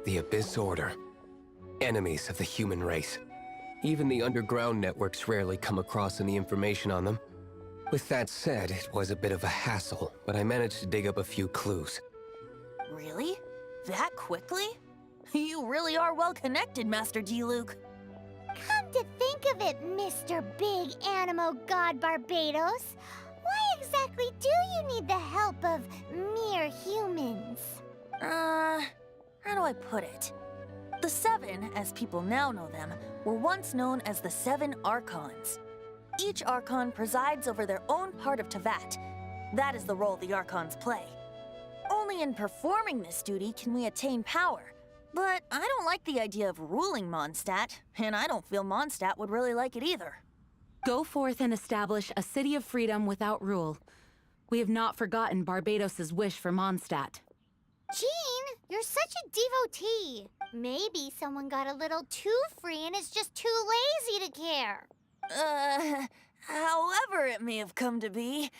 The Abyss Order. Enemies of the human race. Even the underground networks rarely come across any information on them. With that said, it was a bit of a hassle, but I managed to dig up a few clues. Really? That quickly? You really are well connected, Master Diluc. Come to think of it, Mr. Big Animo God Barbados, why exactly do you need the help of mere humans? How do I put it? The Seven, as people now know them, were once known as the Seven Archons. Each Archon presides over their own part of Teyvat. That is the role the Archons play. Only in performing this duty can we attain power. But I don't like the idea of ruling Mondstadt, and I don't feel Mondstadt would really like it either. Go forth and establish a city of freedom without rule. We have not forgotten Barbados' wish for Mondstadt. Jean, you're such a devotee. Maybe someone got a little too free and is just too lazy to care. However it may have come to be,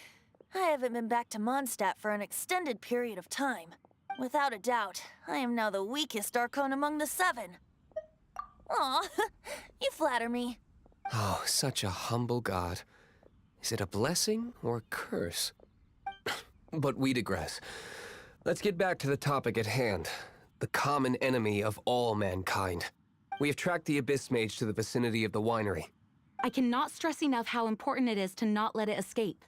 I haven't been back to Mondstadt for an extended period of time. Without a doubt, I am now the weakest Archon among the Seven. Aw, you flatter me. Oh, such a humble god. Is it a blessing or a curse? But we digress. Let's get back to the topic at hand. The common enemy of all mankind. We have tracked the Abyss Mage to the vicinity of the winery. I cannot stress enough how important it is to not let it escape.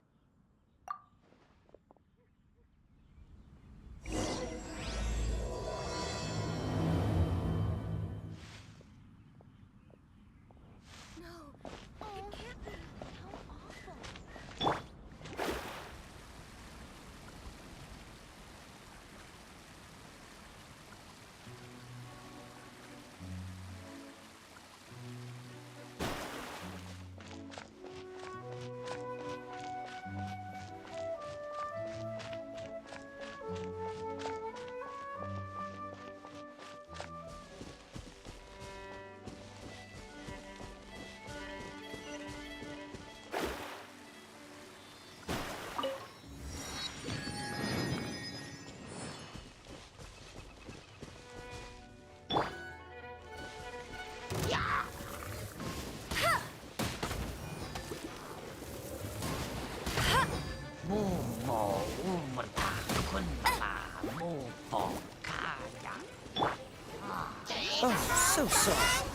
Oh, so soft.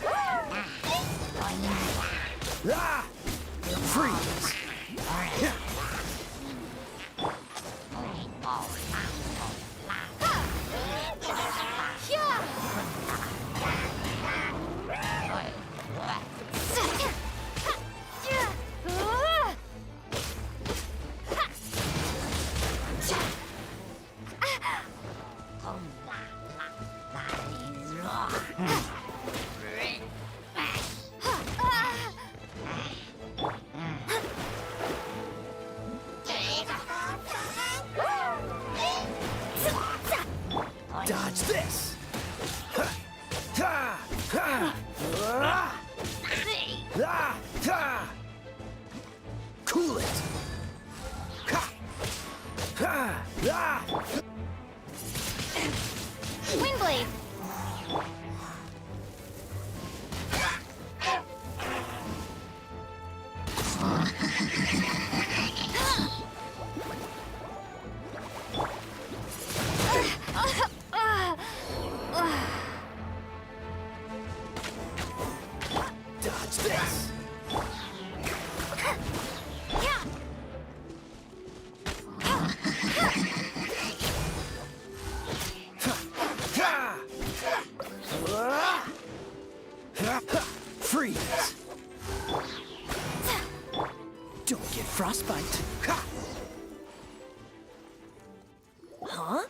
Ah! Freeze! Dodge this! Cool it! Windblade! Dodge this! Freeze! Don't get frostbite. Huh?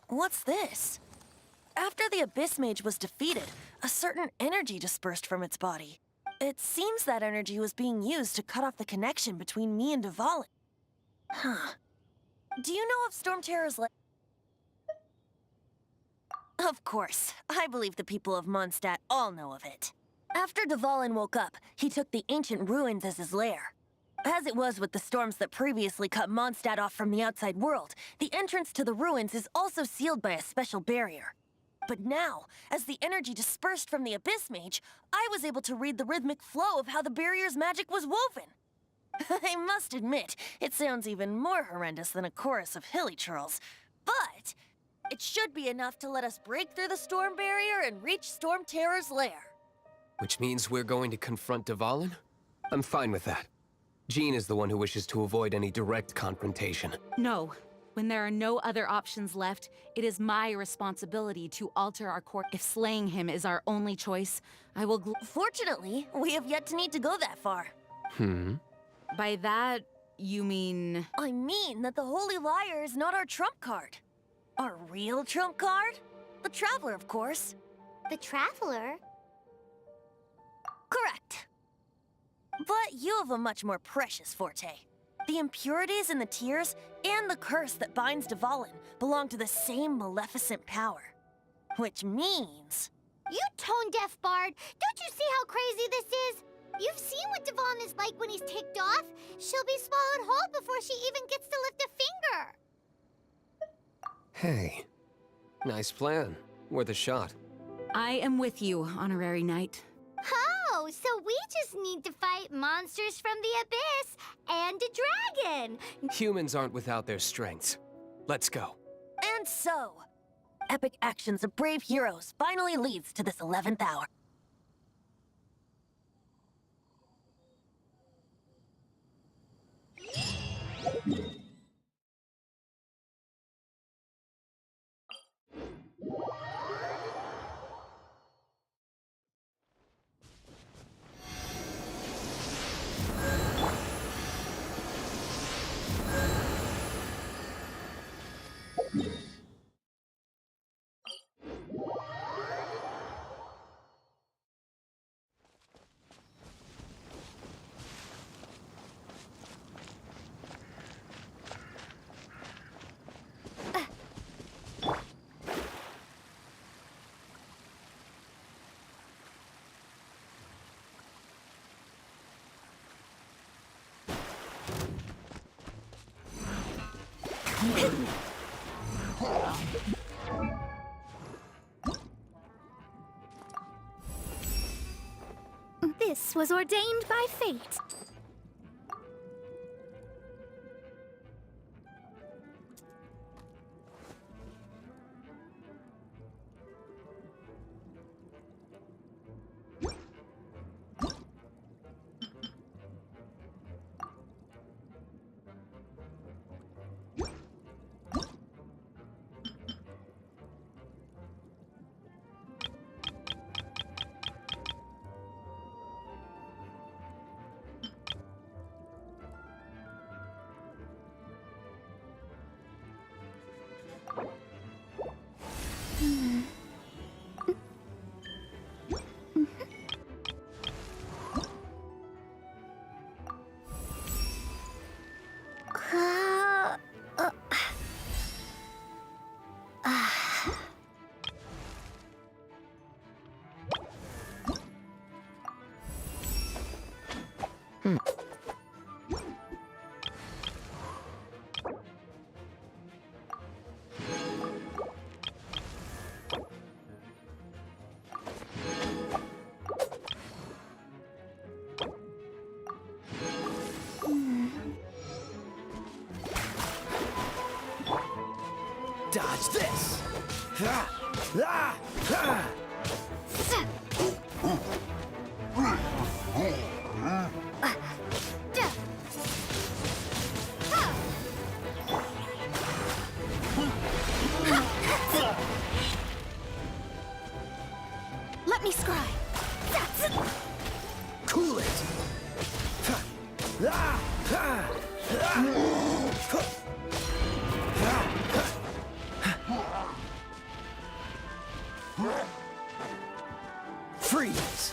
What's this? After the Abyss Mage was defeated, a certain energy dispersed from its body. It seems that energy was being used to cut off the connection between me and Dvalin. Huh. Do you know of Storm Terror's Of course. I believe the people of Mondstadt all know of it. After Dvalin woke up, he took the ancient ruins as his lair. As it was with the storms that previously cut Mondstadt off from the outside world, the entrance to the ruins is also sealed by a special barrier. But now, as the energy dispersed from the Abyss Mage, I was able to read the rhythmic flow of how the barrier's magic was woven. I must admit, it sounds even more horrendous than a chorus of hilly churls. But it should be enough to let us break through the storm barrier and reach Storm Terror's lair. Which means we're going to confront Dvalin? I'm fine with that. Jean is the one who wishes to avoid any direct confrontation. No. When there are no other options left, it is my responsibility to alter our course. If slaying him is our only choice, I will Fortunately, we have yet to need to go that far. By that, you mean... I mean that the Holy Liar is not our trump card. Our real trump card? The Traveler, of course. The Traveler? Correct. But you have a much more precious forte. The impurities in the tears and the curse that binds Dvalin belong to the same maleficent power. Which means... You tone-deaf bard! Don't you see how crazy this is? You've seen what Dvalin is like when he's ticked off. She'll be swallowed whole before she even gets to lift a finger. Hey, nice plan. Worth a shot. I am with you, Honorary Knight. Oh, so we just need to fight monsters from the Abyss and a dragon! Humans aren't without their strengths. Let's go. And so, epic actions of brave heroes finally leads to this 11th hour. This was ordained by fate. Dodge this! Ah! Ah! Ah! Let me scry. That's it. Cool it! Ah! Ah! Ah! Ah! Freeze!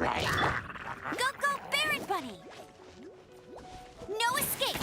Go, go, Baron Bunny! No escape!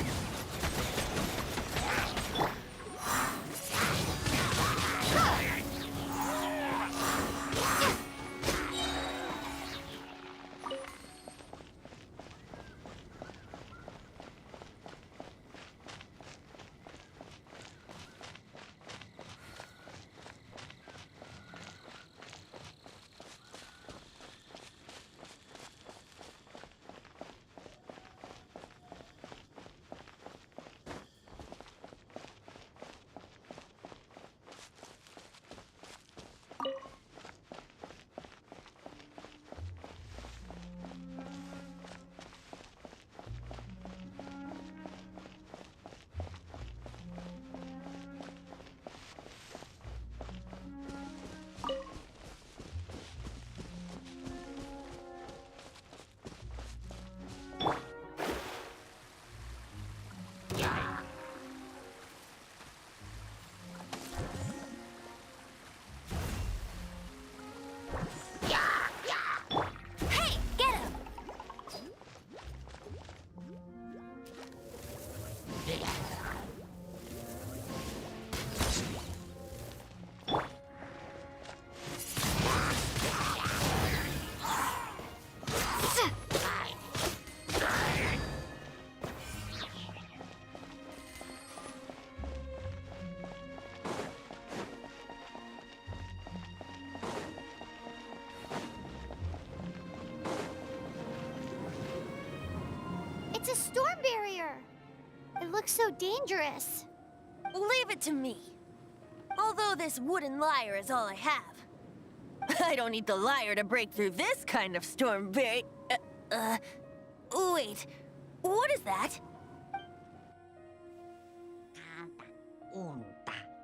Hey, get him! It's a storm barrier. It looks so dangerous. Leave it to me. Although this wooden lyre is all I have. I don't need the lyre to break through this kind of storm barrier. Wait. What is that?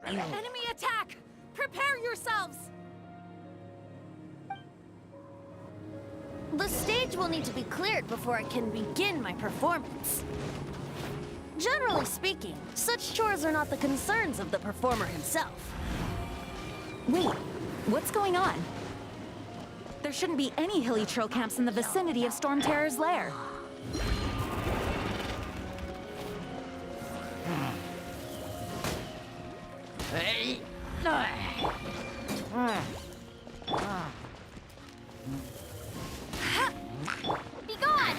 Enemy attack! Prepare yourselves! The stage will need to be cleared before I can begin my performance. Generally speaking, such chores are not the concerns of the performer himself. Wait, what's going on? There shouldn't be any hilly trail camps in the vicinity of Storm Terror's lair. Be gone!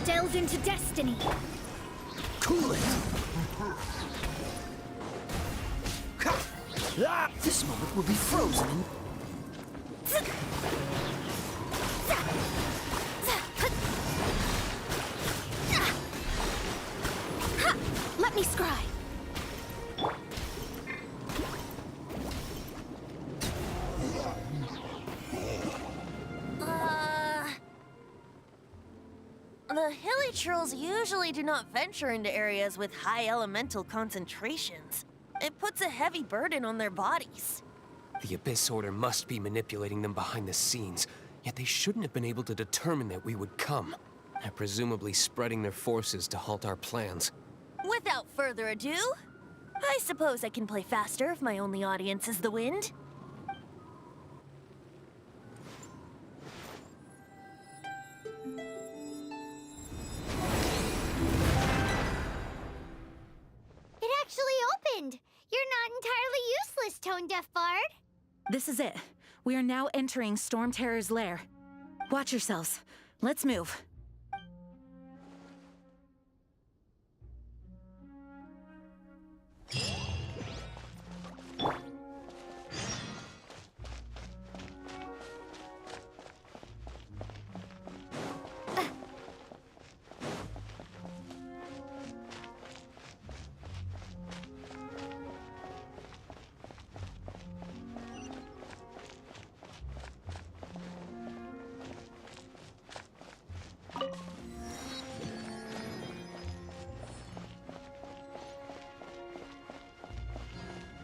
Delve into destiny. Cool it! Ah, this moment will be frozen in... Let me scry. The hilly trolls usually do not venture into areas with high elemental concentrations. It puts a heavy burden on their bodies. The Abyss Order must be manipulating them behind the scenes, yet they shouldn't have been able to determine that we would come. They're presumably spreading their forces to halt our plans. Without further ado, I suppose I can play faster if my only audience is the wind. It actually opened. You're not entirely useless, Tone Deaf Bard. This is it. We are now entering Storm Terror's lair. Watch yourselves. Let's move.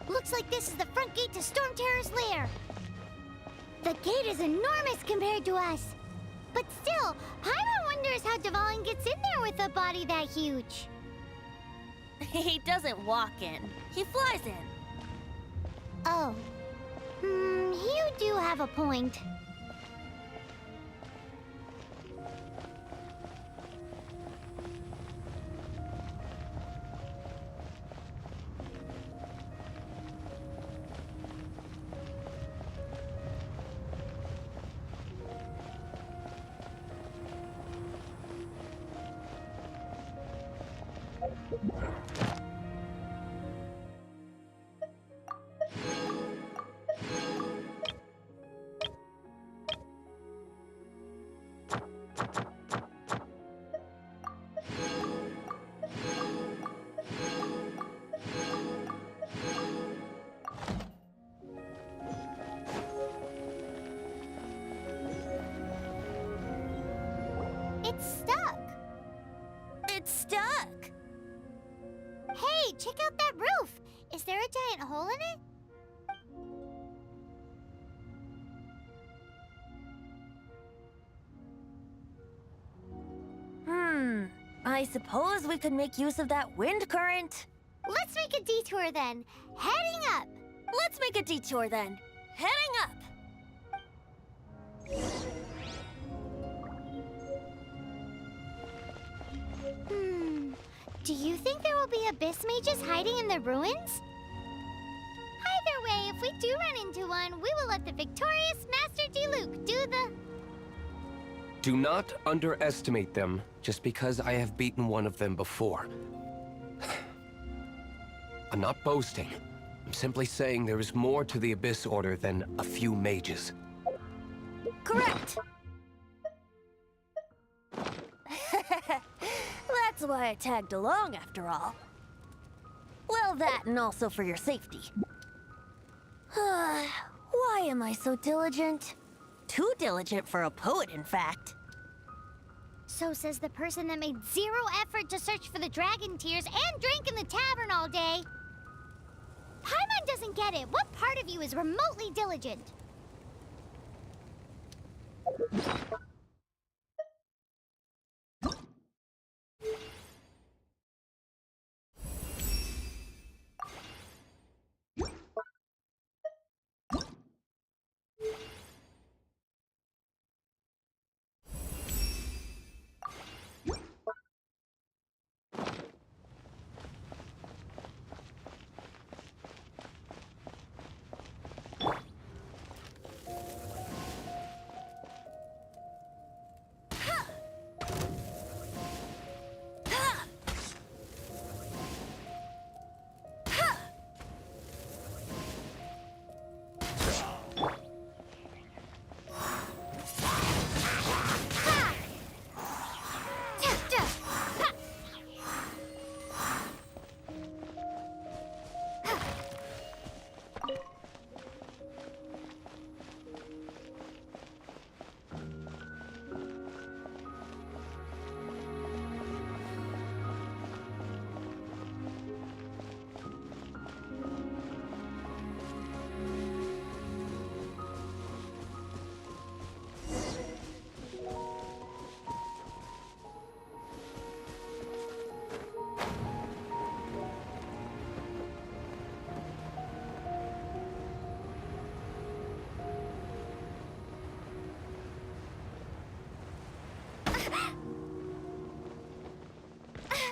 Looks like this is the front gate to Storm Terror's lair. The gate is enormous compared to us. But still, Paimon wonders how Dvalin gets in there with a body that huge. He doesn't walk in, he flies in. Oh. You do have a point. It's stuck. It's stuck. Hey, check out that roof. Is there a giant hole in it? I suppose we could make use of that wind current. Let's make a detour then. Heading up. Let's make a detour then. Heading up. Do you think there will be abyss mages hiding in the ruins? Either way, if we do run into one, we will let the victorious Master Diluc do the... Do not underestimate them just because I have beaten one of them before. I'm not boasting. I'm simply saying there is more to the Abyss Order than a few mages. Correct. That's why I tagged along after all. Well, that and also for your safety. Why am I so diligent? Too diligent for a poet, in fact. So says the person that made zero effort to search for the dragon tears and drank in the tavern all day. Paimon doesn't get it. What part of you is remotely diligent?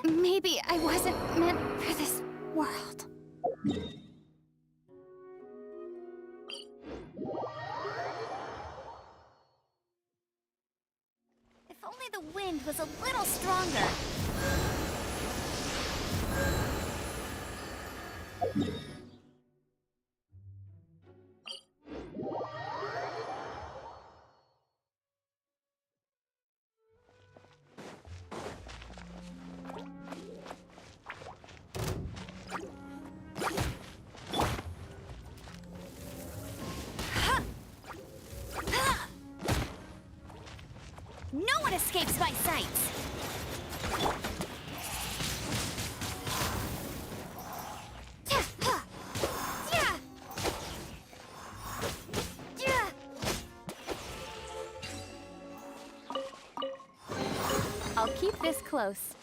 Maybe I wasn't meant for this world. If only the wind was a little stronger. No one escapes my sights! This close.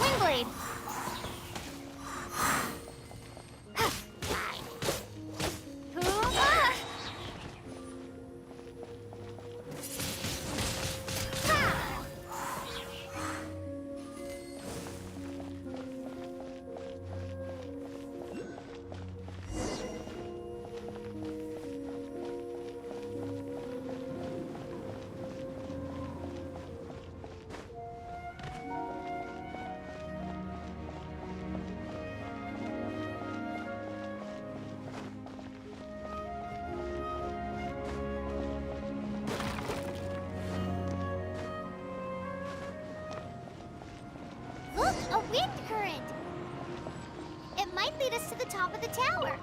Windblade! Look, a wind current! It might lead us to the top of the tower.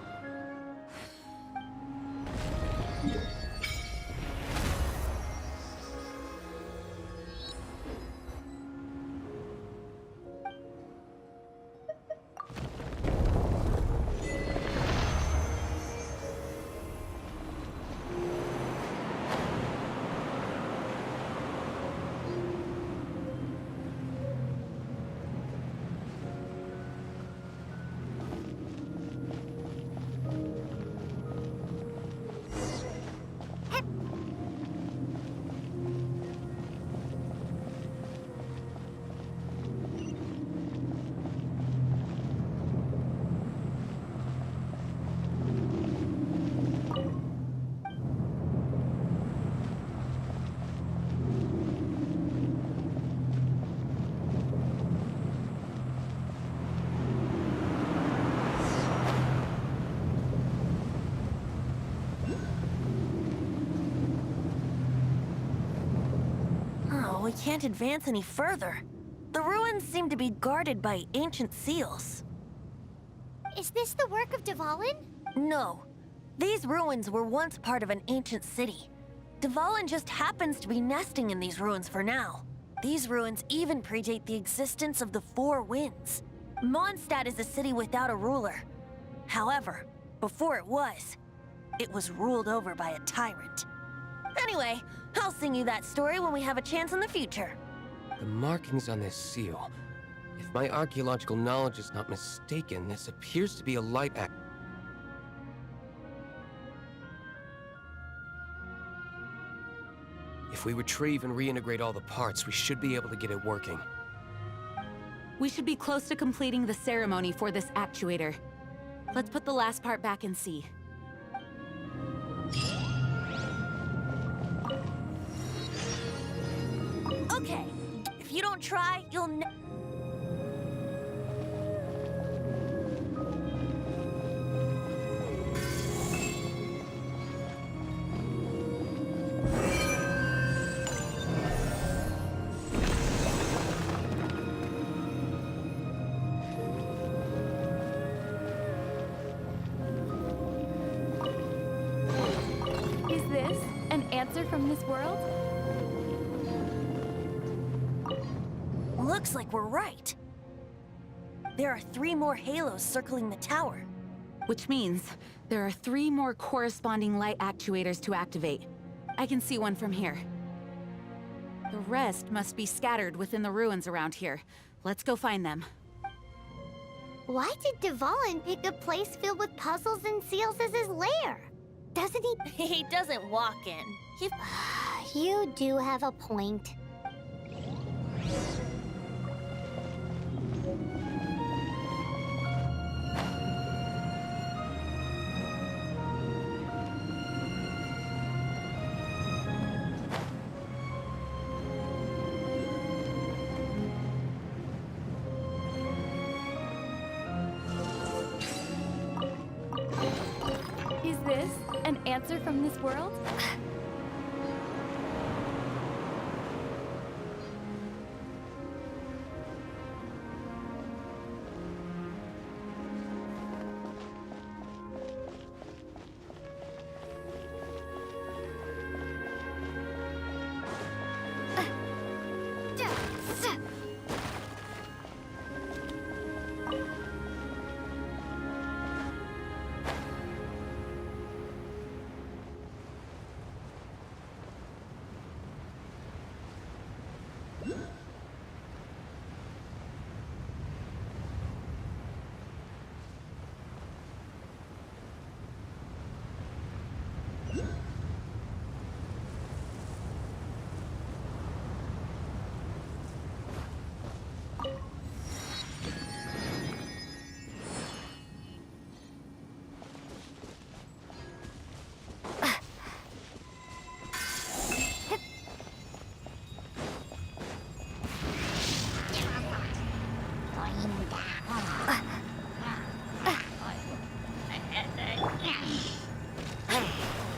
Oh, we can't advance any further. The ruins seem to be guarded by ancient seals. Is this the work of Dvalin? No. These ruins were once part of an ancient city. Dvalin just happens to be nesting in these ruins for now. These ruins even predate the existence of the Four Winds. Mondstadt is a city without a ruler. However, before it was ruled over by a tyrant. Anyway, I'll sing you that story when we have a chance in the future. The markings on this seal. If my archaeological knowledge is not mistaken, this appears to be a light act. If we retrieve and reintegrate all the parts, we should be able to get it working. We should be close to completing the ceremony for this actuator. Let's put the last part back and see. Okay, if you don't try, you'll answer from this world? Looks like we're right. There are 3 more halos circling the tower. Which means there are 3 more corresponding light actuators to activate. I can see one from here. The rest must be scattered within the ruins around here. Let's go find them. Why did Dvalin pick a place filled with puzzles and seals as his lair? Doesn't he? He doesn't walk in. You do have a point. Is this an answer from this world?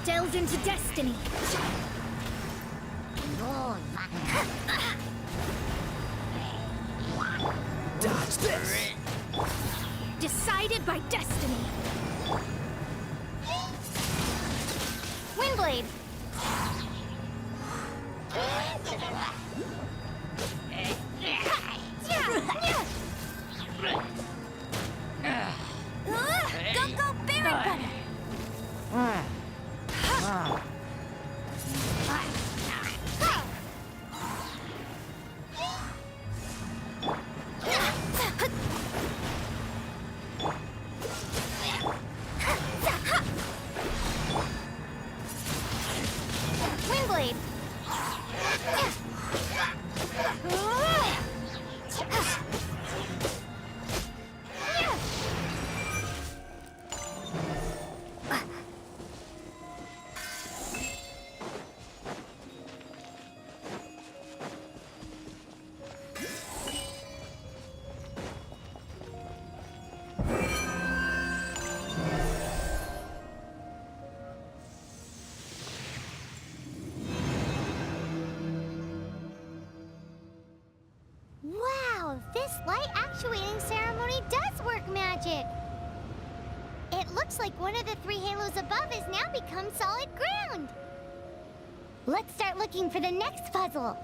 Delved into destiny. Dodge this! Decided by destiny. Windblade. Go, Baron Bunny! Windblade. Wow, this light actuating ceremony does work magic. It looks like one of the 3 halos above has now become solid ground. Let's start looking for the next puzzle.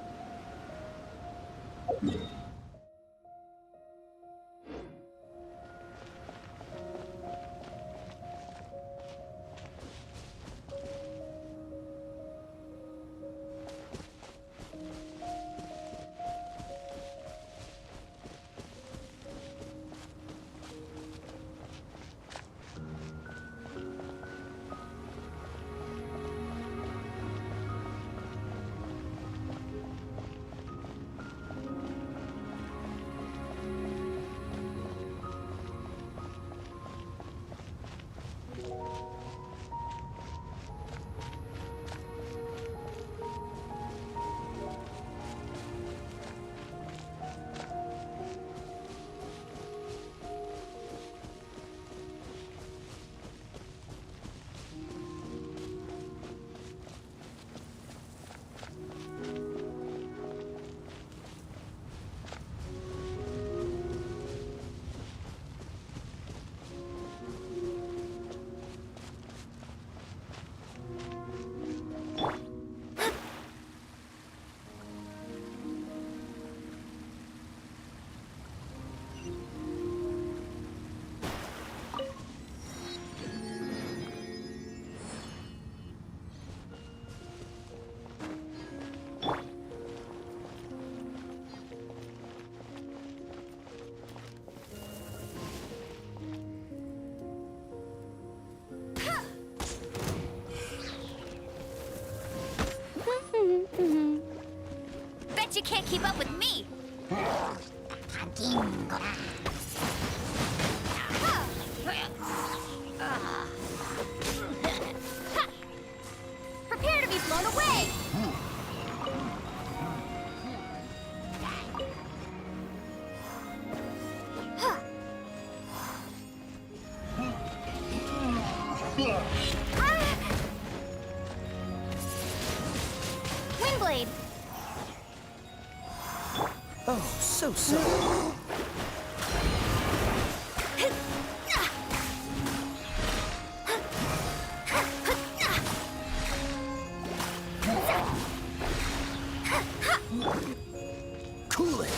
Bet you can't keep up with me. Prepare to be blown away. Windblade. Oh, so. Cool it.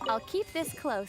I'll keep this close.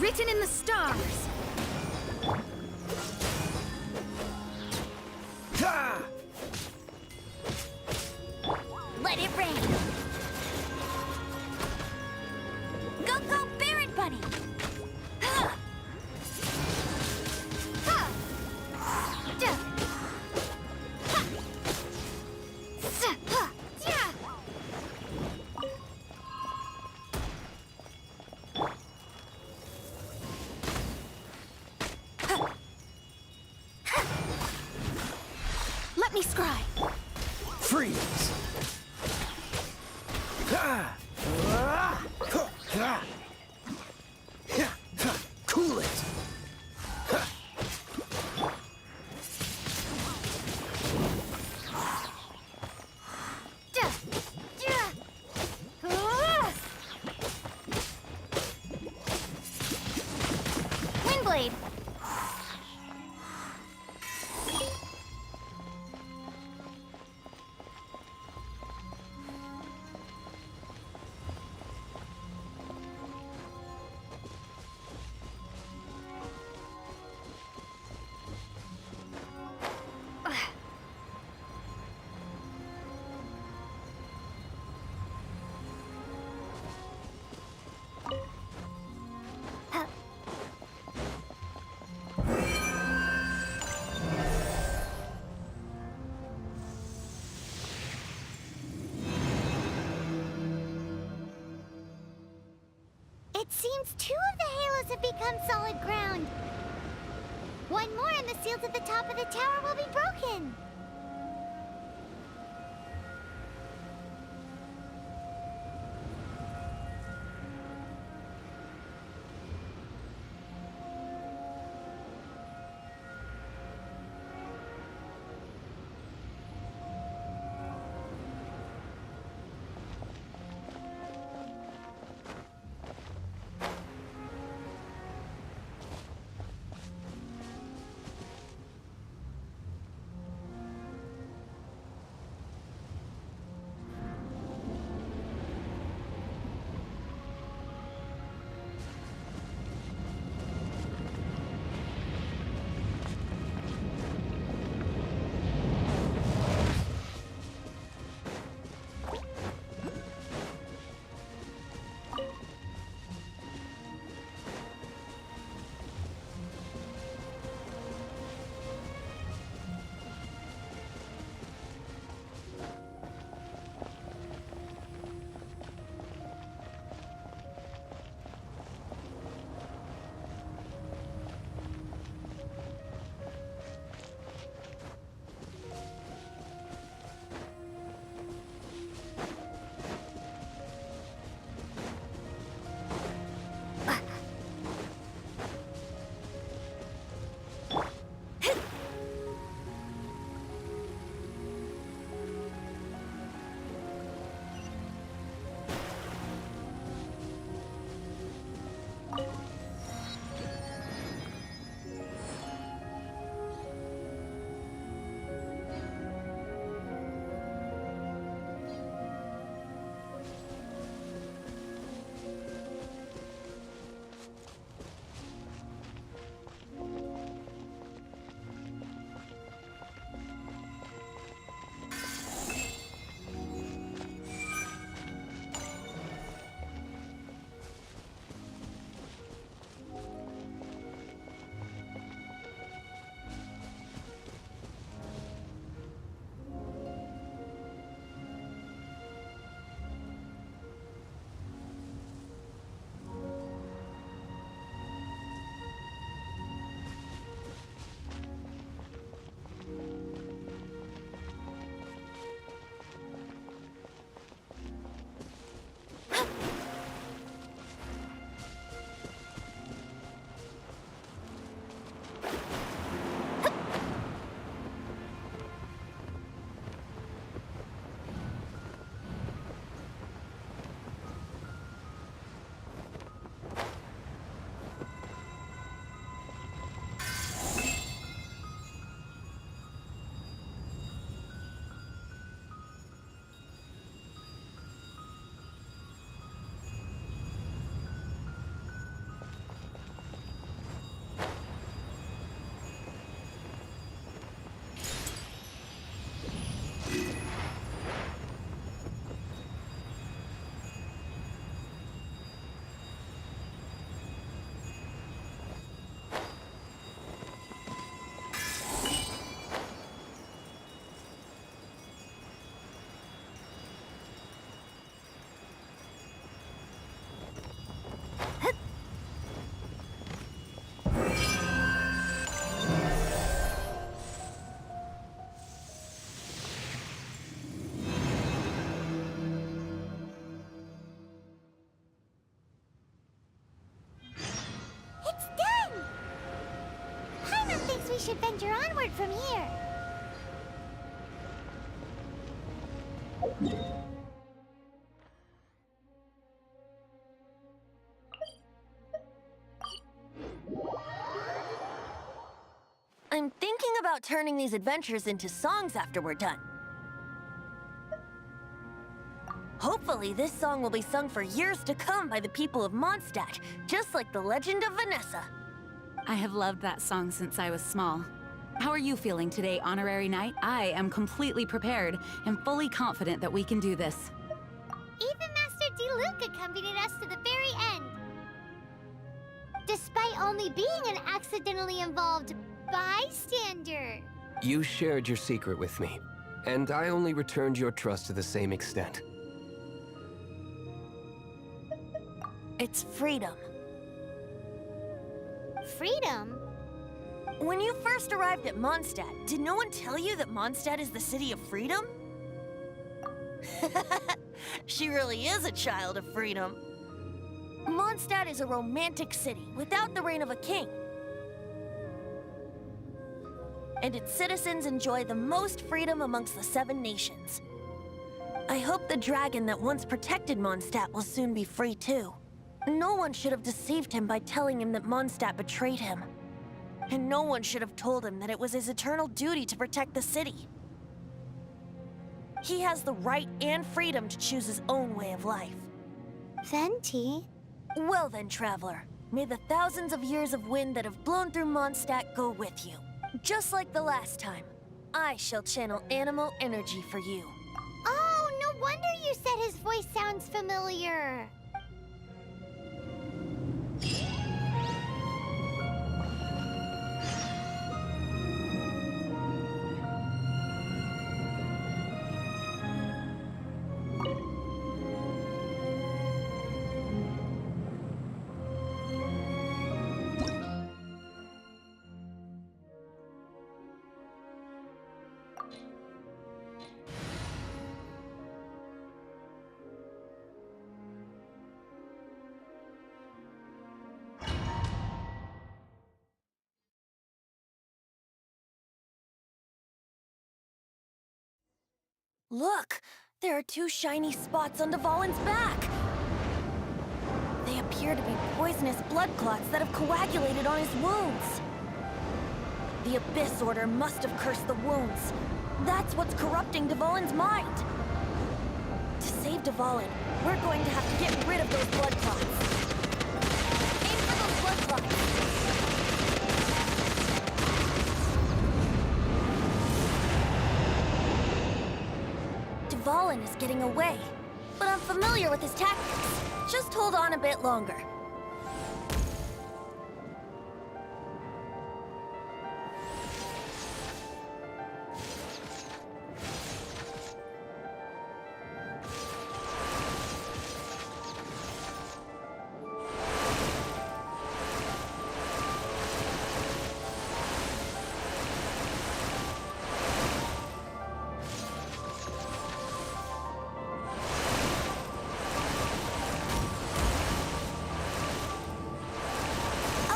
Written in the stars. Let it rain. Go, go, Barret Bunny! Ha! Ha! Duh! Ha! Suh! Ha! Yeah! Let me scry. Freeze. Cool it. Kool-Aid. It seems 2 of the halos have become solid ground. One more and the seal to the top of the tower will be broken. We should venture onward from here. about turning these adventures into songs after we're done? Hopefully, this song will be sung for years to come by the people of Mondstadt, just like the legend of Vanessa. I have loved that song since I was small. How are you feeling today, Honorary Knight? I am completely prepared and fully confident that we can do this. Even Master D. Luke accompanied us to the very end. Despite only being an accidentally involved bystander. You shared your secret with me, and I only returned your trust to the same extent. It's freedom. Freedom? When you first arrived at Mondstadt, did no one tell you that Mondstadt is the city of freedom? She really is a child of freedom. Mondstadt is a romantic city without the reign of a king. And its citizens enjoy the most freedom amongst the 7 nations. I hope the dragon that once protected Mondstadt will soon be free too. No one should have deceived him by telling him that Mondstadt betrayed him. And no one should have told him that it was his eternal duty to protect the city. He has the right and freedom to choose his own way of life. Venti? Well then, traveler, may the thousands of years of wind that have blown through Mondstadt go with you. Just like the last time, I shall channel animal energy for you. Oh, no wonder you said his voice sounds familiar. Look! There are 2 shiny spots on Dvalin's back! They appear to be poisonous blood clots that have coagulated on his wounds. The Abyss Order must have cursed the wounds. That's what's corrupting Dvalin's mind. To save Dvalin, we're going to have to get rid of those blood clots. Aim for those blood clots! Dvalin is getting away, but I'm familiar with his tactics. Just hold on a bit longer.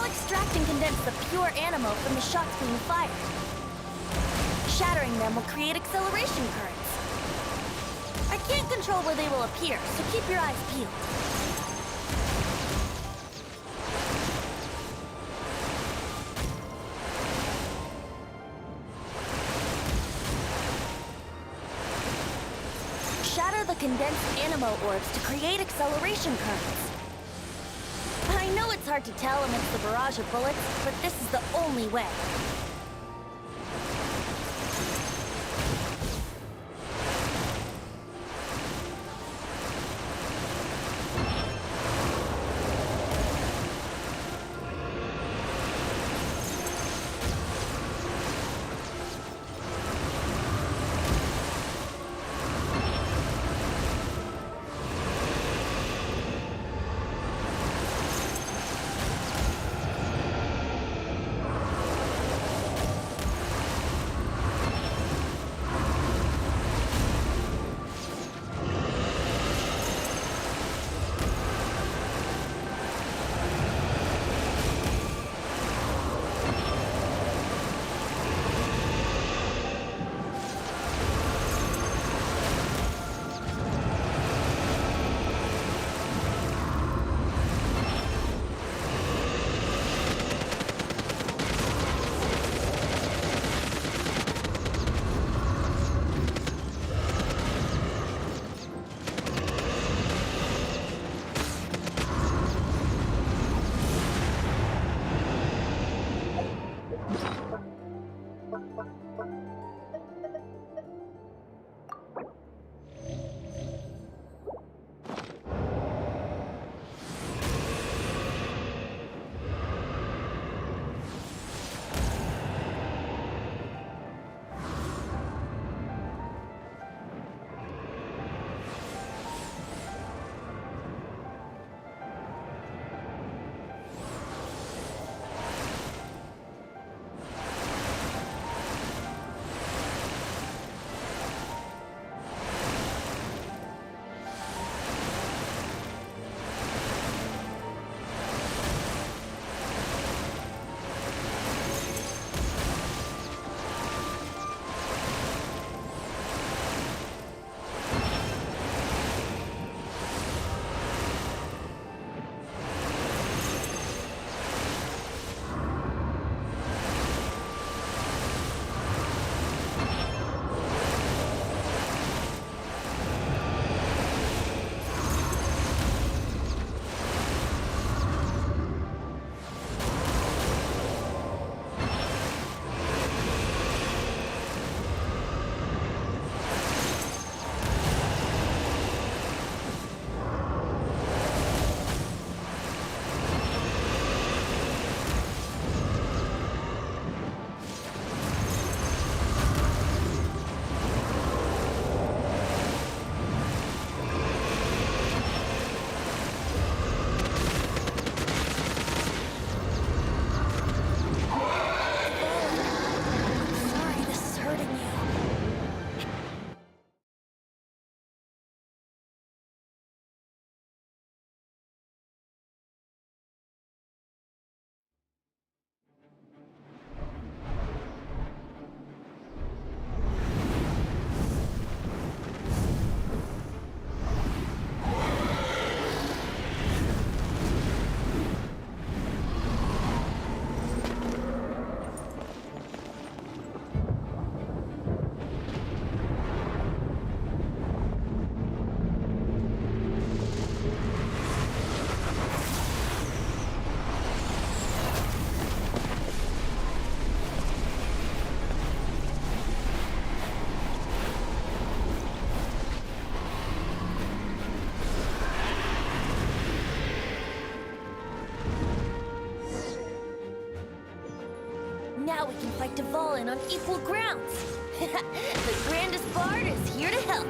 Extract and condense the pure animo from the shots being fired. Shattering them will create acceleration currents. I can't control where they will appear, so keep your eyes peeled. Shatter the condensed animo orbs to create acceleration currents. I know it's hard to tell amidst the barrage of bullets, but this is the only way. Now we can fight Dvalin on equal grounds. The grandest bard is here to help.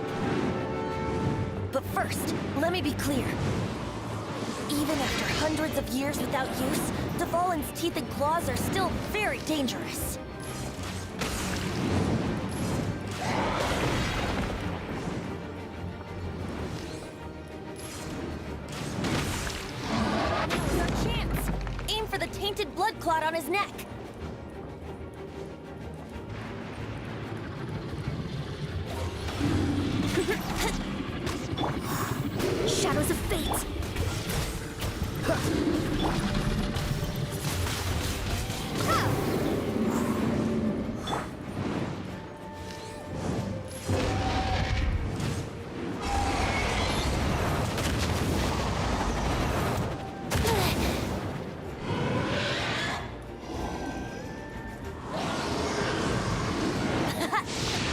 But first, let me be clear. Even after hundreds of years without use, Dvalin's teeth and claws are still very dangerous. Now's our chance. Aim for the tainted blood clot on his neck. Shadows of fate.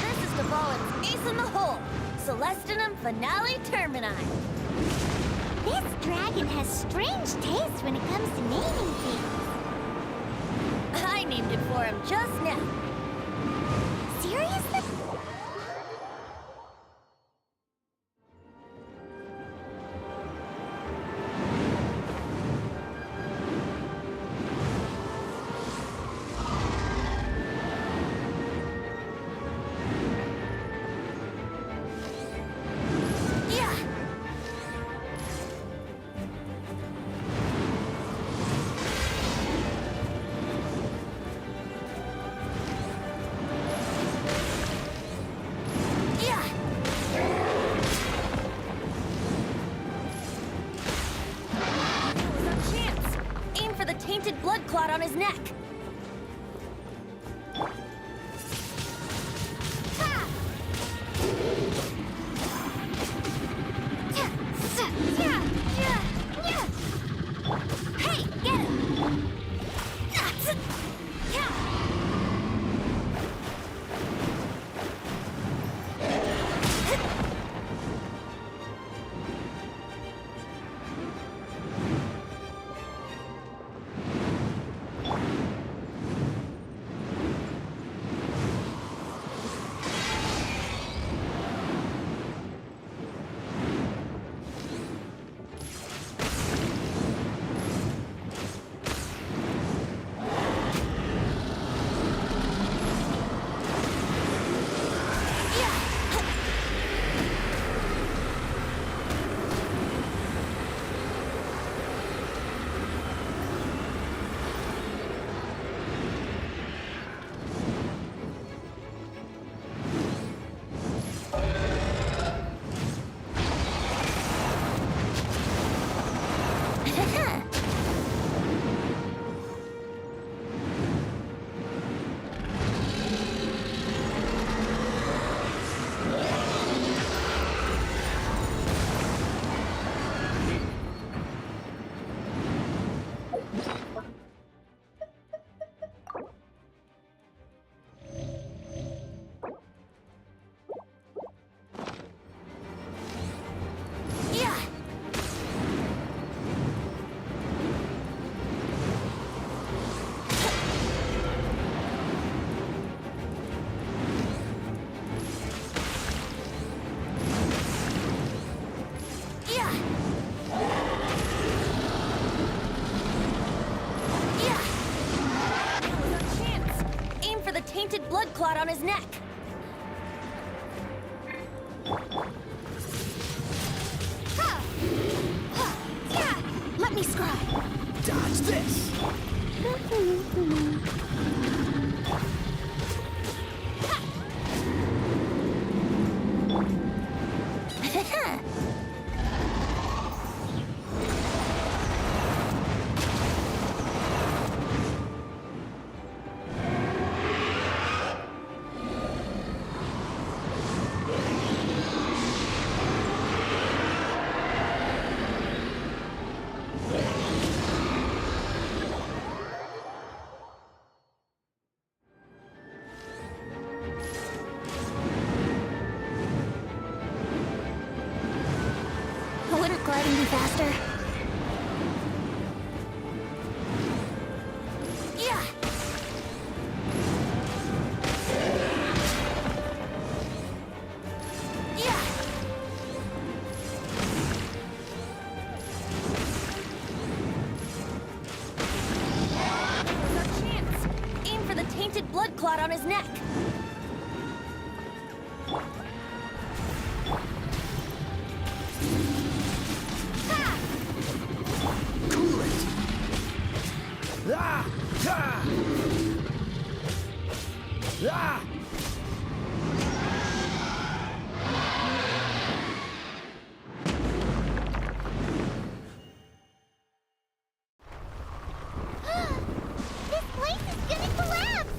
This is Dvalin's ace in the hole. Celestinum Finale Termini. This dragon has strange taste when it comes to naming things. I named it for him just now. Seriously? Yeah! Yeah! Now's our chance. Aim for the tainted blood clot on his neck. Hey, get him! Yeah! Yeah! Yeah! Now's our chance. Aim for the tainted blood clot on his neck. Let me scry. Dodge this! blood clot on his neck. Cool it! Ah! Ah! Ah! This place is gonna collapse!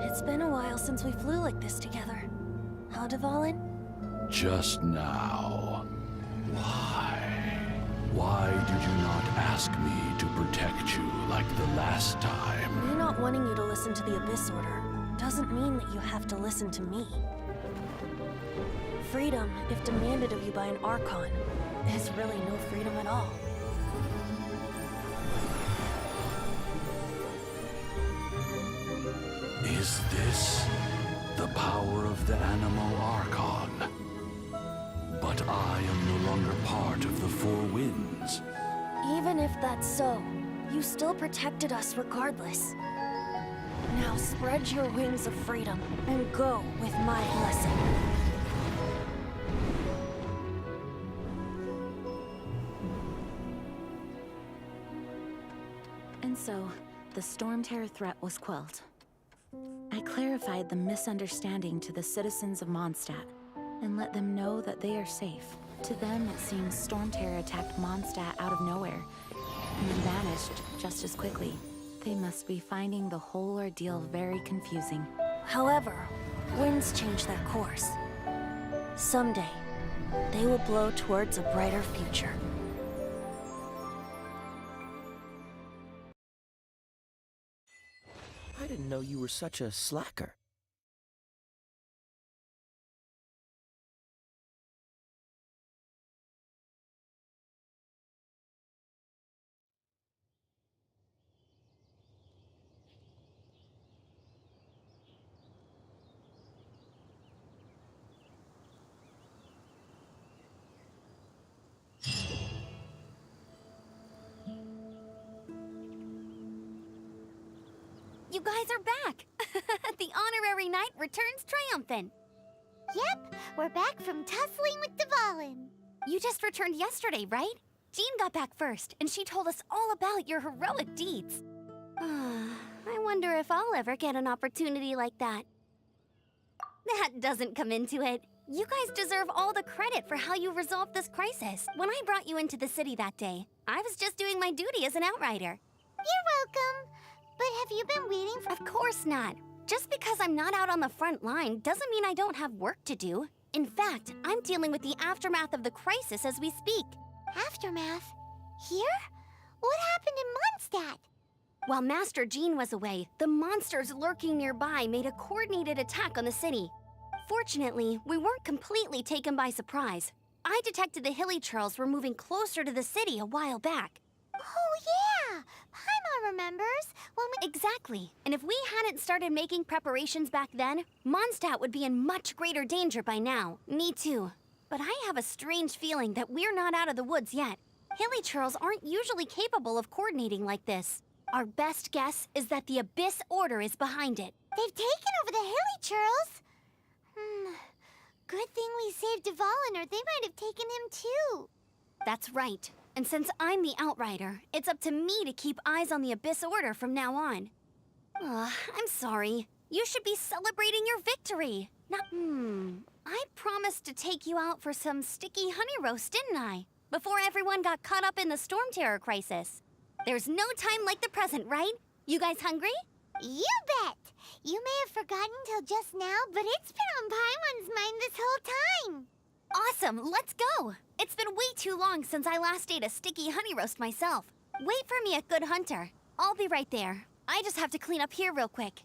It's been a while since we flew like this together. How, Dvalin? Just now. Why? Why did you not ask me to protect you like the last time? Me not wanting you to listen to the Abyss Order doesn't mean that you have to listen to me. Freedom, if demanded of you by an Archon, is really no freedom at all. Is this the power of the Animo Archon? But I am no longer part of the Four Winds. Even if that's so, you still protected us regardless. Now spread your wings of freedom and go with my blessing. And so, the Storm Terror threat was quelled. I clarified the misunderstanding to the citizens of Mondstadt and let them know that they are safe. To them, it seems Storm Terror attacked Mondstadt out of nowhere and then vanished just as quickly. They must be finding the whole ordeal very confusing. However, winds change their course. Someday, they will blow towards a brighter future. I didn't know you were such a slacker. You guys are back! The honorary knight returns triumphant. Yep, we're back from tussling with Dvalin. You just returned yesterday, right? Jean got back first, and she told us all about your heroic deeds. I wonder if I'll ever get an opportunity like that. That doesn't come into it. You guys deserve all the credit for how you resolved this crisis. When I brought you into the city that day, I was just doing my duty as an outrider. You're welcome. But have you been waiting for— Of course not. Just because I'm not out on the front line doesn't mean I don't have work to do. In fact, I'm dealing with the aftermath of the crisis as we speak. Aftermath? Here? What happened in Mondstadt? While Master Jean was away, the monsters lurking nearby made a coordinated attack on the city. Fortunately, we weren't completely taken by surprise. I detected the Hilly Churls were moving closer to the city a while back. Oh, yeah! Paimon remembers when we— Exactly. And if we hadn't started making preparations back then, Mondstadt would be in much greater danger by now. Me too. But I have a strange feeling that we're not out of the woods yet. Hilly Churls aren't usually capable of coordinating like this. Our best guess is that the Abyss Order is behind it. They've taken over the Hilly Churls. Good thing we saved Dvalin, or they might have taken him too. That's right. And since I'm the Outrider, it's up to me to keep eyes on the Abyss Order from now on. I'm sorry. You should be celebrating your victory. Not— I promised to take you out for some sticky honey roast, didn't I? Before everyone got caught up in the Storm Terror crisis. There's no time like the present, right? You guys hungry? You bet! You may have forgotten till just now, but it's been on Paimon's mind this whole time. Awesome, let's go! It's been way too long since I last ate a sticky honey roast myself. Wait for me at Good Hunter. I'll be right there. I just have to clean up here real quick.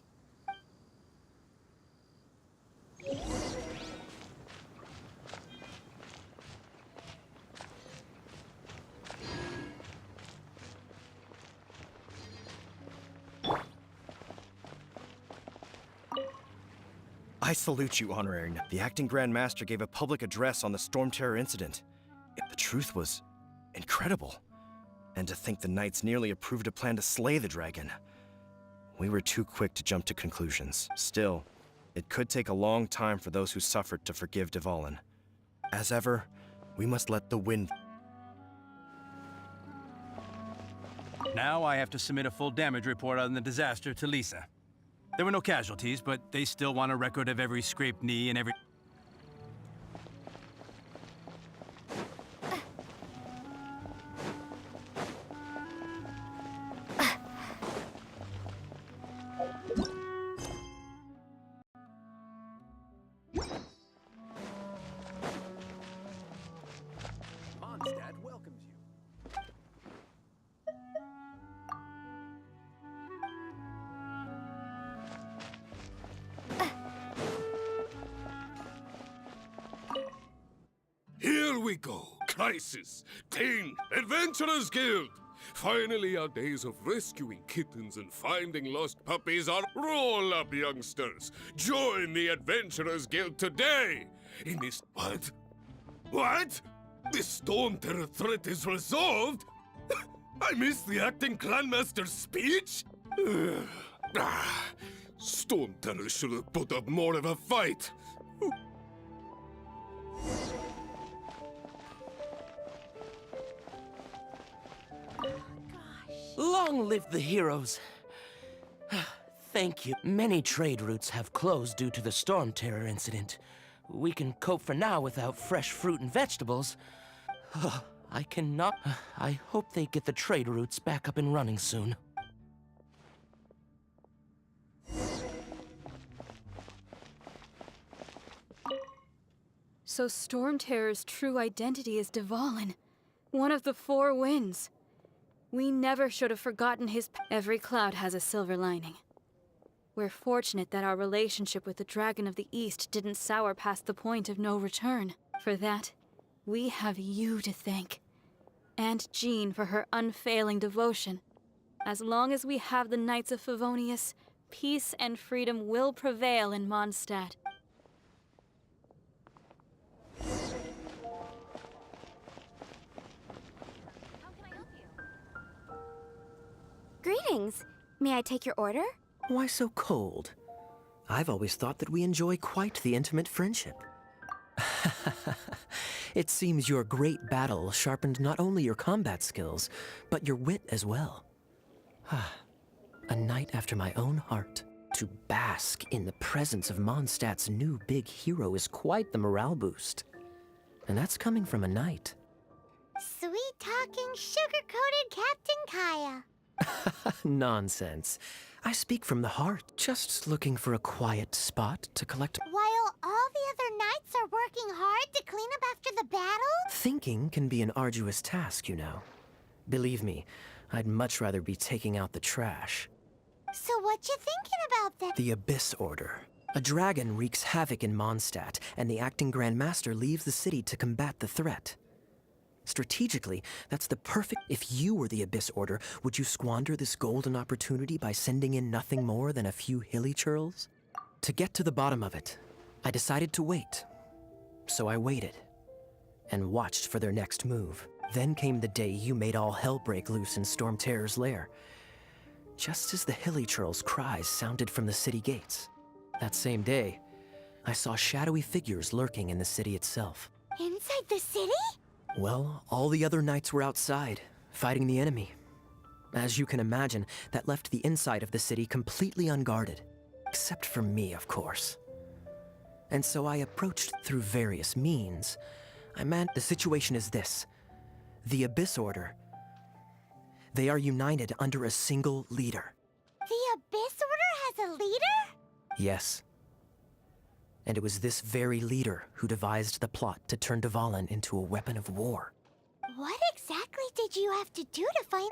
I salute you, Honorary. The acting Grand Master gave a public address on the Storm Terror incident. The truth was incredible. And to think the Knights nearly approved a plan to slay the dragon. We were too quick to jump to conclusions. Still, it could take a long time for those who suffered to forgive Dvalin. As ever, we must let the wind... Now I have to submit a full damage report on the disaster to Lisa. There were no casualties, but they still want a record of every scraped knee and every... Mondstadt welcomes you. Here we go. Crisis. Teen. Adventurers Guild. Finally, our days of rescuing kittens and finding lost puppies are... Roll up, youngsters. Join the Adventurers Guild today. In this... What? What? The Storm Terror threat is resolved? I missed the acting Grandmaster's speech? Storm Terror should have put up more of a fight. Long live the heroes. Thank you. Many trade routes have closed due to the Storm Terror incident. We can cope for now without fresh fruit and vegetables. I cannot... I hope they get the trade routes back up and running soon. So Storm Terror's true identity is Dvalin, one of the four winds. We never should have forgotten his... Every cloud has a silver lining. We're fortunate that our relationship with the Dragon of the East didn't sour past the point of no return. For that, we have you to thank. And Jean for her unfailing devotion. As long as we have the Knights of Favonius, peace and freedom will prevail in Mondstadt. Greetings. May I take your order? Why so cold? I've always thought that we enjoy quite the intimate friendship. It seems your great battle sharpened not only your combat skills, but your wit as well. A knight after my own heart. To bask in the presence of Mondstadt's new big hero is quite the morale boost. And that's coming from a knight. Sweet-talking, sugar-coated Captain Kaya. Nonsense. I speak from the heart, just looking for a quiet spot to collect... While all the other knights are working hard to clean up after the battle? Thinking can be an arduous task, you know. Believe me, I'd much rather be taking out the trash. So what you thinking about that? The Abyss Order. A dragon wreaks havoc in Mondstadt, and the acting Grand Master leaves the city to combat the threat. Strategically, that's the perfect... If you were the Abyss Order, would you squander this golden opportunity by sending in nothing more than a few hilly churls? To get to the bottom of it, I decided to wait. So I waited, and watched for their next move. Then came the day you made all hell break loose in Storm Terror's lair. Just as the hilly churls' cries sounded from the city gates. That same day, I saw shadowy figures lurking in the city itself. Inside the city? Well, all the other knights were outside, fighting the enemy. As you can imagine, that left the inside of the city completely unguarded. Except for me, of course. And so I approached through various means. The situation is this. The Abyss Order. They are united under a single leader. The Abyss Order has a leader? Yes. And it was this very leader who devised the plot to turn Dvalin into a weapon of war. What exactly did you have to do to find...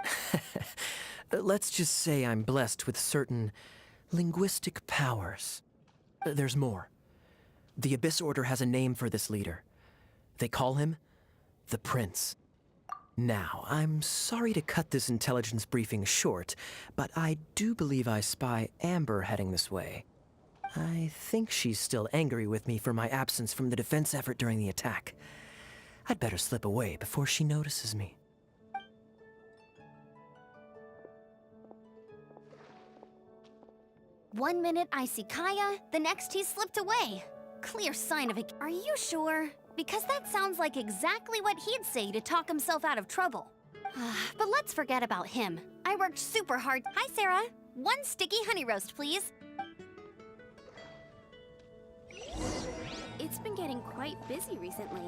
Let's just say I'm blessed with certain linguistic powers. There's more. The Abyss Order has a name for this leader. They call him the Prince. Now, I'm sorry to cut this intelligence briefing short, but I do believe I spy Amber heading this way. I think she's still angry with me for my absence from the defense effort during the attack. I'd better slip away before she notices me. One minute I see Kaya, the next he's slipped away. Clear sign of it. Are you sure? Because that sounds like exactly what he'd say to talk himself out of trouble. But let's forget about him. I worked super hard. Hi, Sarah. 1 sticky honey roast, please. It's been getting quite busy recently.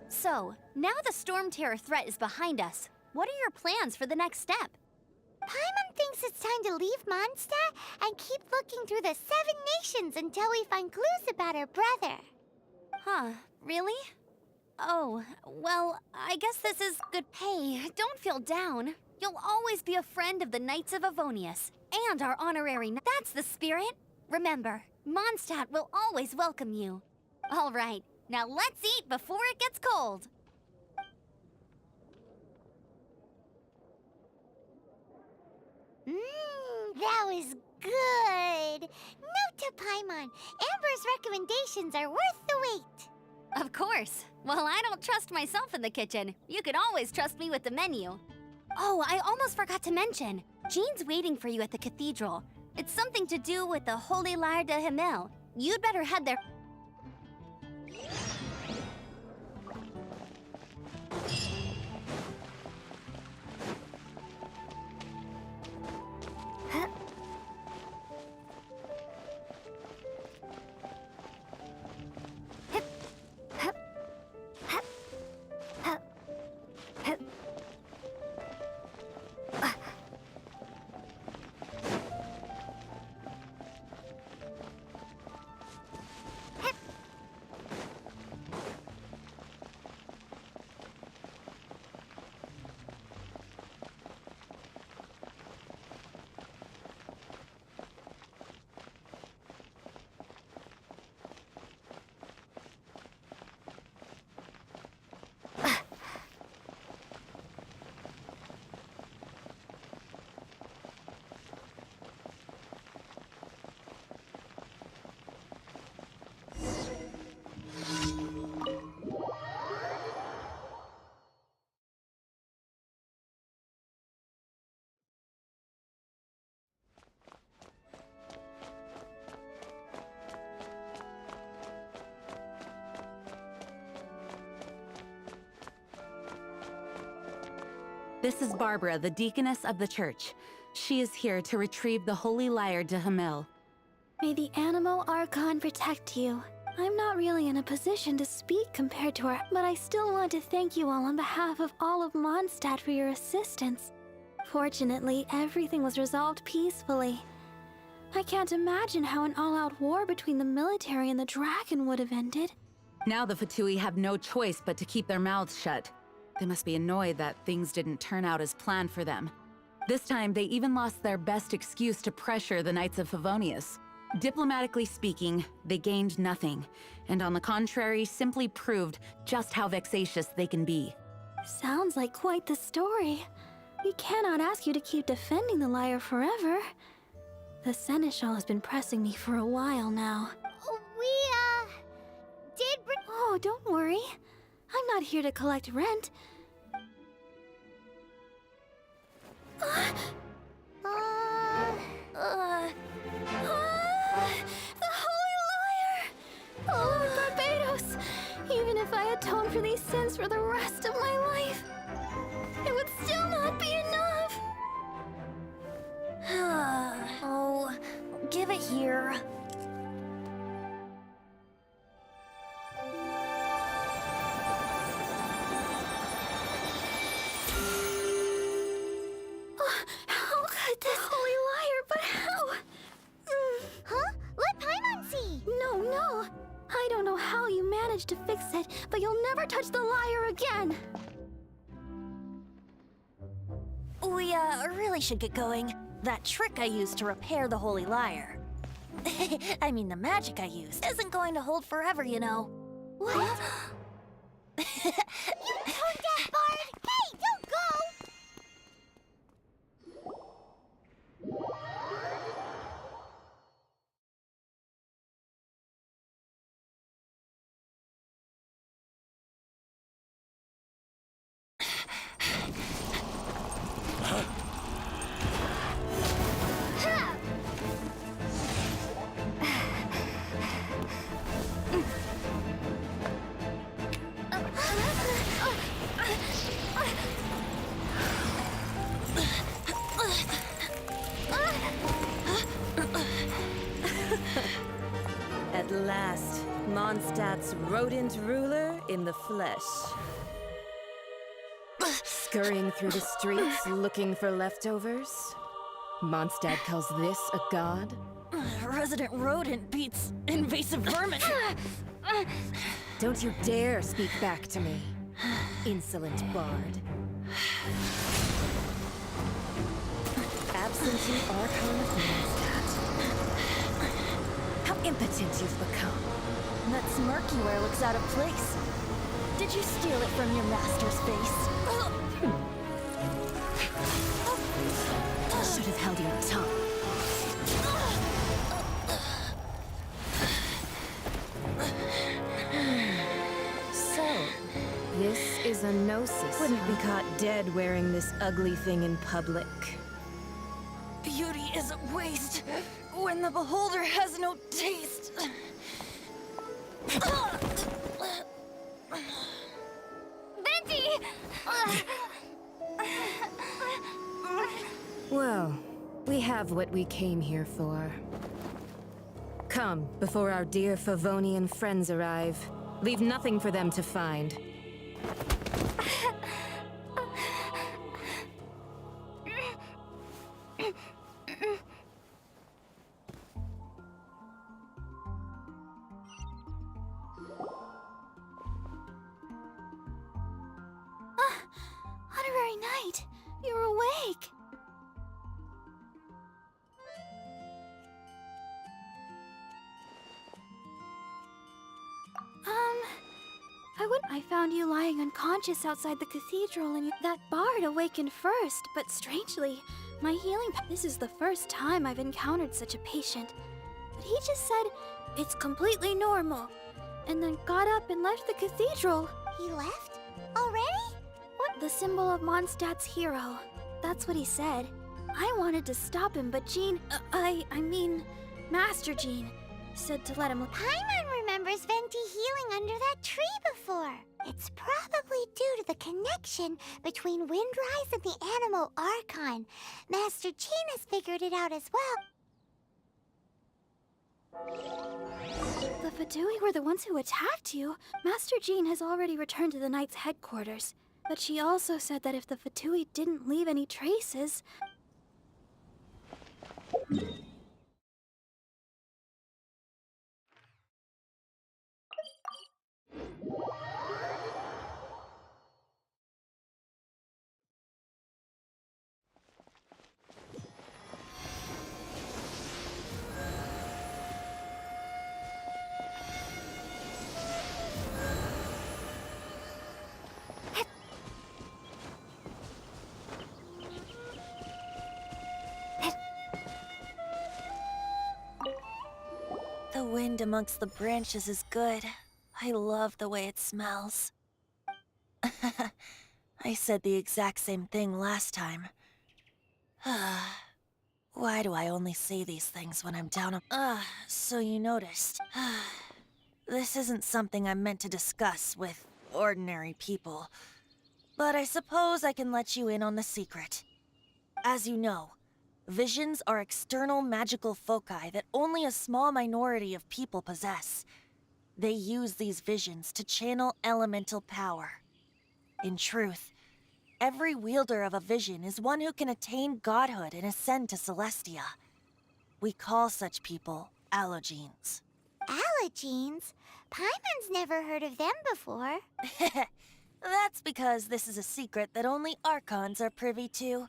So, now the Storm Terror threat is behind us. What are your plans for the next step? Paimon thinks it's time to leave Mondstadt and keep looking through the 7 nations until we find clues about her brother. Huh, really? Oh, well, I guess this is good. Hey, don't feel down. You'll always be a friend of the Knights of Avonius, and our honorary That's the spirit. Remember, Mondstadt will always welcome you. All right, now let's eat before it gets cold. That was good. Note to Paimon, Amber's recommendations are worth the wait. Of course. Well, I don't trust myself in the kitchen. You can always trust me with the menu. Oh, I almost forgot to mention. Jean's waiting for you at the cathedral. It's something to do with the Holy Lyre de Himmel. You'd better head there. This is Barbara, the deaconess of the church. She is here to retrieve the Holy Lyre de Himmel. May the Animo Archon protect you. I'm not really in a position to speak compared to her, but I still want to thank you all on behalf of all of Mondstadt for your assistance. Fortunately, everything was resolved peacefully. I can't imagine how an all-out war between the military and the dragon would have ended. Now the Fatui have no choice but to keep their mouths shut. They must be annoyed that things didn't turn out as planned for them. This time, they even lost their best excuse to pressure the Knights of Favonius. Diplomatically speaking, they gained nothing, and on the contrary, simply proved just how vexatious they can be. Sounds like quite the story. We cannot ask you to keep defending the lyre forever. The Seneschal has been pressing me for a while now. Oh, don't worry. I'm not here to collect rent. The Holy Lyre! Oh, Lord Barbados! Even if I atoned for these sins for the rest of my life, it would still not be enough! Oh, give it here. How could this Holy Lyre, but how? Huh? Let Paimon see! No. I don't know how you managed to fix it, but you'll never touch the lyre again! We, really should get going. That trick I used to repair the Holy Lyre. I mean, the magic I used isn't going to hold forever, you know. What? You tone-deaf bard! Hey, don't go! At last, Mondstadt's rodent ruler in the flesh. Scurrying through the streets looking for leftovers? Mondstadt calls this a god? Resident rodent beats invasive vermin. Don't you dare speak back to me, insolent bard. Absentee Archon of Mondstadt. How impotent you've become. That smirky wear looks out of place. Did you steal it from your master's face? Should have held your tongue. So, this is a gnosis. Wouldn't be caught dead wearing this ugly thing in public. Beauty is a waste when the beholder has no taste. Venti! Well, we have what we came here for. Come, before our dear Favonian friends arrive. Leave nothing for them to find. Honorary Knight, you're awake. I found you lying unconscious outside the cathedral, and that bard awakened first, but strangely, my healing. This is the first time I've encountered such a patient. But he just said, it's completely normal, and then got up and left the cathedral. He left? Already? What? The symbol of Mondstadt's hero. That's what he said. I wanted to stop him, but Jean, I mean, Master Jean, said to let him. Paimon remembers Venti healing under that tree before. It's probably due to the connection between Windrise and the Animal Archon. Master Jean has figured it out as well. The Fatui were the ones who attacked you. Master Jean has already returned to the Knight's headquarters. But she also said that if the Fatui didn't leave any traces... The wind amongst the branches is good. I love the way it smells. I said the exact same thing last time. Why do I only say these things when I'm down so you noticed. This isn't something I'm meant to discuss with ordinary people. But I suppose I can let you in on the secret. As you know, visions are external magical foci that only a small minority of people possess. They use these visions to channel elemental power. In truth, every wielder of a vision is one who can attain godhood and ascend to Celestia. We call such people allogenes. Allogenes? Paimon's never heard of them before. That's because this is a secret that only Archons are privy to.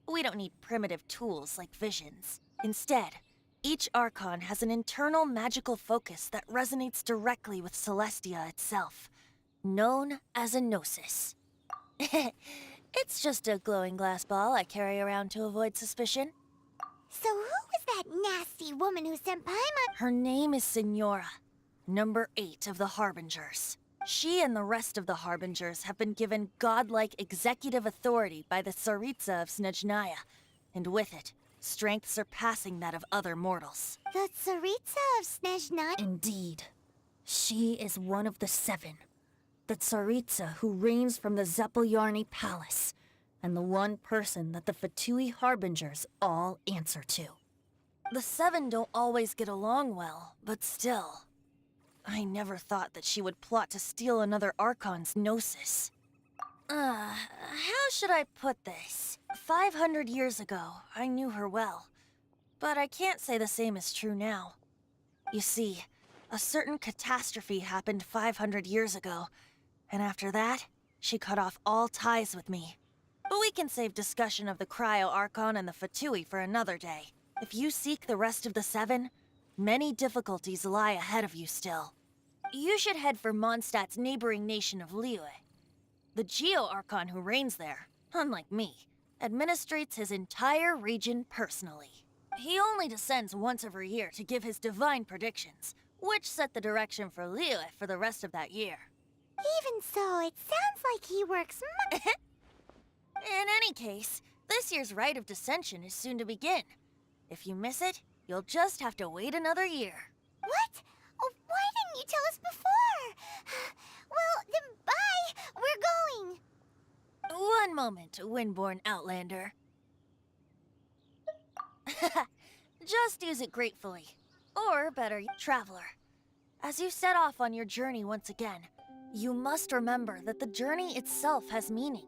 We don't need primitive tools like visions. Instead, each Archon has an internal magical focus that resonates directly with Celestia itself. known as a Gnosis. It's just a glowing glass ball I carry around to avoid suspicion. So who was that nasty woman who sent Paimon? Her name is Signora, number 8 of the Harbingers. She and the rest of the Harbingers have been given godlike executive authority by the Tsaritsa of Snezhnaya, and with it, strength surpassing that of other mortals. The Tsaritsa of Snezhnaya? Indeed. She is one of the 7. The Tsaritsa who reigns from the Zepelyarny Palace, and the one person that the Fatui Harbingers all answer to. The 7 don't always get along well, but still. I never thought that she would plot to steal another Archon's Gnosis. How should I put this? 500 years ago, I knew her well. But I can't say the same is true now. You see, a certain catastrophe happened 500 years ago, and after that, she cut off all ties with me. But we can save discussion of the Cryo Archon and the Fatui for another day. If you seek the rest of the 7, many difficulties lie ahead of you still. You should head for Mondstadt's neighboring nation of Liyue. The Geo-Archon who reigns there, unlike me, administrates his entire region personally. He only descends once every year to give his divine predictions, which set the direction for Liyue for the rest of that year. Even so, it sounds like he works In any case, this year's Rite of Descension is soon to begin. If you miss it, you'll just have to wait another year. What? Oh, why didn't you tell us before? Well, then bye! We're going! One moment, Windborn Outlander. Just use it gratefully. Or better, Traveler. As you set off on your journey once again, you must remember that the journey itself has meaning.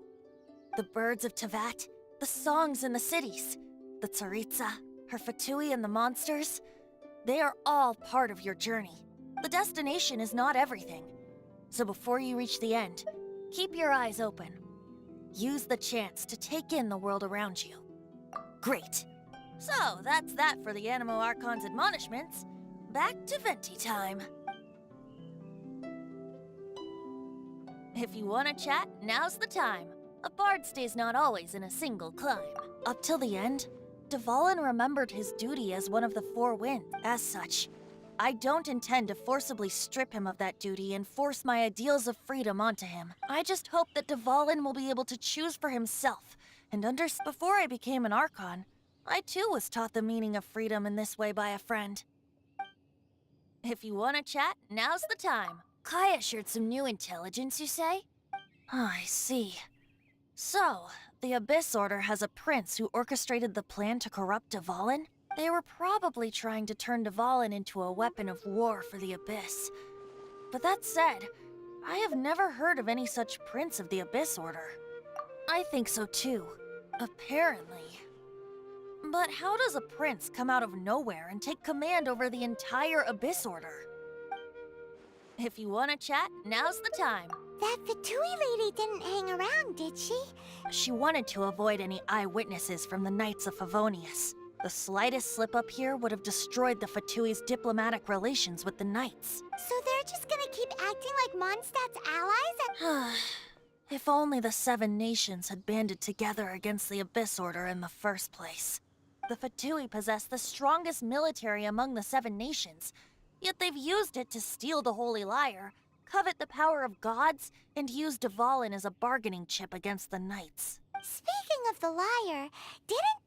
The birds of Tevat, the songs in the cities, the Tsaritsa, her Fatui and the monsters, they are all part of your journey. The destination is not everything. So before you reach the end, keep your eyes open. Use the chance to take in the world around you. Great. So that's that for the Animo Archon's admonishments. Back to Venti time. If you want to chat, now's the time. A bard stays not always in a single climb. Up till the end, Dvalin remembered his duty as one of the 4 winds. As such, I don't intend to forcibly strip him of that duty and force my ideals of freedom onto him. I just hope that Dvalin will be able to choose for himself and understand. Before I became an Archon, I too was taught the meaning of freedom in this way by a friend. If you want to chat, now's the time. Kaya shared some new intelligence, you say? Oh, I see. So, the Abyss Order has a prince who orchestrated the plan to corrupt Dvalin? They were probably trying to turn Dvalin into a weapon of war for the Abyss. But that said, I have never heard of any such prince of the Abyss Order. I think so too. Apparently. But how does a prince come out of nowhere and take command over the entire Abyss Order? If you want to chat, now's the time. That Fatui lady didn't hang around, did she? She wanted to avoid any eyewitnesses from the Knights of Favonius. The slightest slip-up here would have destroyed the Fatui's diplomatic relations with the Knights. So they're just gonna keep acting like Mondstadt's allies and— If only the 7 nations had banded together against the Abyss Order in the first place. The Fatui possess the strongest military among the 7 nations, yet they've used it to steal the Holy Lyre, covet the power of gods, and use Dvalin as a bargaining chip against the Knights. Speaking of the lyre,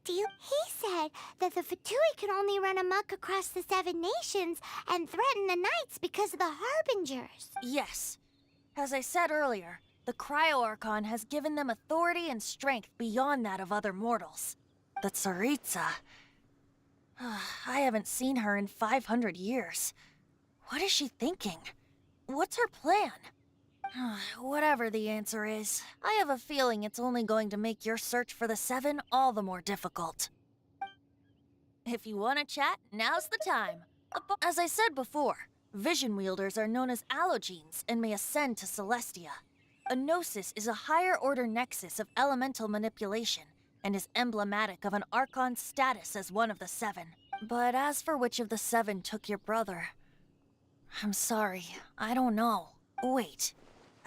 he said that the Fatui could only run amok across the 7 nations and threaten the Knights because of the Harbingers. Yes. As I said earlier, the Cryo Archon has given them authority and strength beyond that of other mortals. The Tsaritsa. I haven't seen her in 500 years. What is she thinking? What's her plan? Whatever the answer is, I have a feeling it's only going to make your search for the 7 all the more difficult. If you want to chat, now's the time. As I said before, vision wielders are known as allogenes and may ascend to Celestia. A gnosis is a higher-order nexus of elemental manipulation and is emblematic of an Archon's status as one of the 7. But as for which of the 7 took your brother, I'm sorry, I don't know. Wait.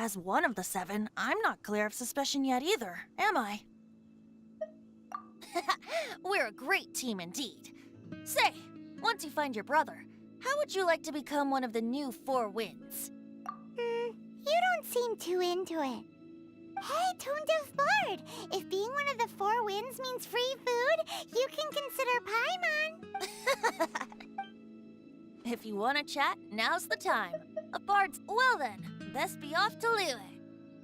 As one of the 7, I'm not clear of suspicion yet either, am I? We're a great team indeed. Say, once you find your brother, how would you like to become one of the new 4 winds? You don't seem too into it. Hey, Toon-Diff Bard! If being one of the 4 winds means free food, you can consider Paimon. If you want to chat, now's the time. A bard's... Well then, best be off to Liyue.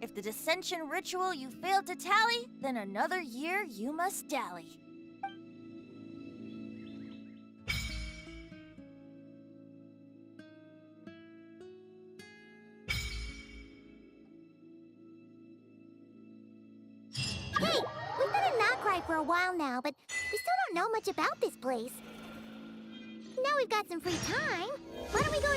If the dissension ritual you failed to tally, then another year you must dally. Hey, we've been in Nokrai for a while now, but we still don't know much about this place. Now we've got some free time. Why don't we go